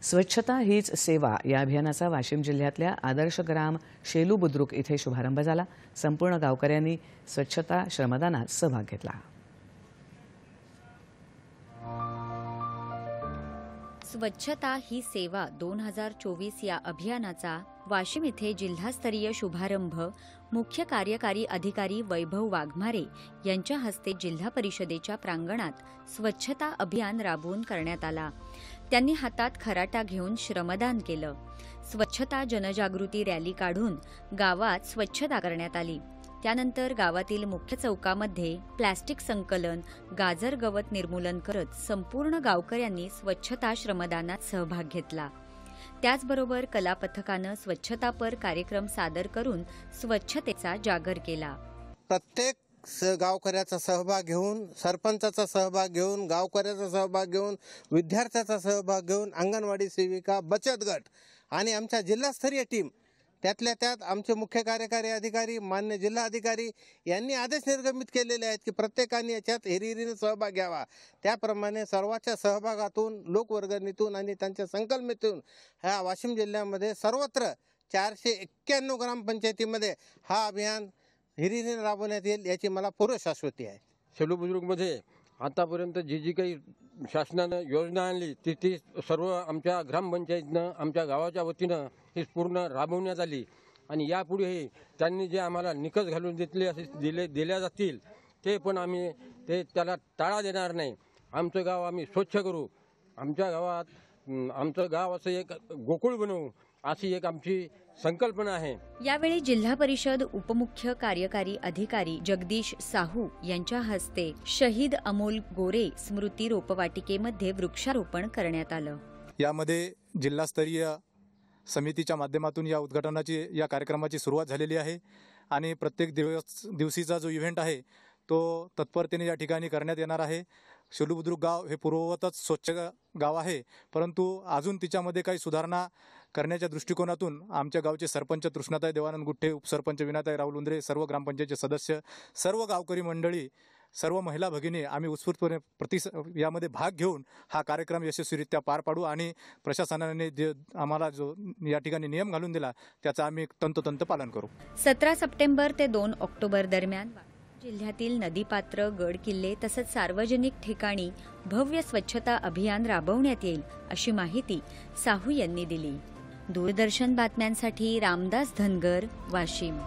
स्वच्छता हीच सेवा या अभियानाचा वाशिम जिल्ह्यातल्या आदर्श ग्राम शेलू बुद्रुक इथे शुभारंभ झाला। संपूर्ण गावकऱ्यांनी स्वच्छता श्रमदानात सहभाग घेतला। स्वच्छता ही सेवा 2024 या अभियानाचा वाशिम येथे जिल्हास्तरीय शुभारंभ मुख्य कार्यकारी अधिकारी वैभव वाघमारे यांच्या हस्ते जिल्हा परिषदेच्या प्रांगणात स्वच्छता अभियान राबवून करण्यात आला। त्यांनी हातात खराटा घेऊन श्रमदान केलं। स्वच्छता जनजागृती रॅली काढून गावात स्वच्छता करण्यात आली। त्यानंतर गावातील मुख्य चौकामध्ये प्लास्टिक संकलन, गाजर गवत निर्मूलन करत संपूर्ण गावकऱ्यांनी स्वच्छता श्रमदानात सहभाग घेतला। त्याचबरोबर कला पथकानं स्वच्छतापर कार्यक्रम सादर करून स्वच्छतेचा जागर केला। प्रत्येक गावकऱ्याचा सहभाग घेऊन, सरपंचाचा सहभाग घेऊन, गावकऱ्याचा सहभाग घेऊन, विद्यार्थ्याचा सहभाग घेऊन, अंगणवाडी सेविका, बचत गट आणि आमच्या जिल्हास्तरीय टीम त्यातल्या त्यात आमचे मुख्य कार्यकारी अधिकारी मान्य जिल्हाधिकारी यांनी आदेश निर्गमित केलेले आहेत की प्रत्येकाने याच्यात हिरिरीने सहभाग घ्यावा। त्याप्रमाणे सर्वांच्या सहभागातून, लोकवर्गणीतून आणि त्यांच्या संकल्पनेतून ह्या वाशिम जिल्ह्यामध्ये सर्वत्र 491 ग्रामपंचायतीमध्ये हा अभियान हिरिरीने राबवण्यात येईल याची मला पूर्ण शाश्वती आहे। शेलू बुद्रुकमध्ये आतापर्यंत जी काही शासनानं योजना आणली ती सर्व आमच्या ग्रामपंचायतीनं, आमच्या गावाच्या वतीनं ही पूर्ण राबवण्यात आली आणि यापुढेही त्यांनी जे आम्हाला निकष घालून दिल्या जातील ते पण आम्ही त्याला टाळा देणार नाही। आमचं गाव आम्ही स्वच्छ करू, आमच्या गावात आमचं गाव असं एक गोकुळ बनवू अशी एक आमची संकल्पना आहे। यावेळी जिल्हा परिषद उपमुख्य कार्यकारी अधिकारी जगदीश साहू यांच्या हस्ते शहीद अमोल गोरे स्मृती रोपवाटिकेमध्ये वृक्षारोपण करण्यात आलं। यामध्ये जिल्हास्तरीय समितीच्या माध्यमातून या कार्यक्रमाची सुरुवात झालेली आहे आणि प्रत्येक दिवशीचा जो इव्हेंट आहे तो तत्परतेने या ठिकाणी करण्यात येणार आहे। शेलू बुद्रुक गाव हे पूर्ववतच स्वच्छ गाव आहे, परंतु अजून तिच्यामध्ये काही सुधारणा करण्याच्या दृष्टिकोनातून आमच्या गावचे सरपंच तृष्णाताई देवानंद गुट्टे, उपसरपंच विनाताई राहुल उंद्रे, सर्व ग्रामपंचायतचे सदस्य, सर्व गावकरी मंडळी, सर्व महिला भगिनी आम्ही उत्स्फूर्तपणे यामध्ये भाग घेऊन हा कार्यक्रम यशस्वीरित्या पार पाडू आणि प्रशासनाने आम्हाला जो या ठिकाणी नियम घालून दिला त्याचा आम्ही तंतोतंत पालन करू। 17 सप्टेंबर ते 2 ऑक्टोबर दरम्यान जिल्ह्यातील नदीपात्र, गड किल्ले तसंच सार्वजनिक ठिकाणी भव्य स्वच्छता अभियान राबवण्यात येईल अशी माहिती साहू यांनी दिली। दूरदर्शन बातम्यांसाठी रामदास धनगर, वाशिम।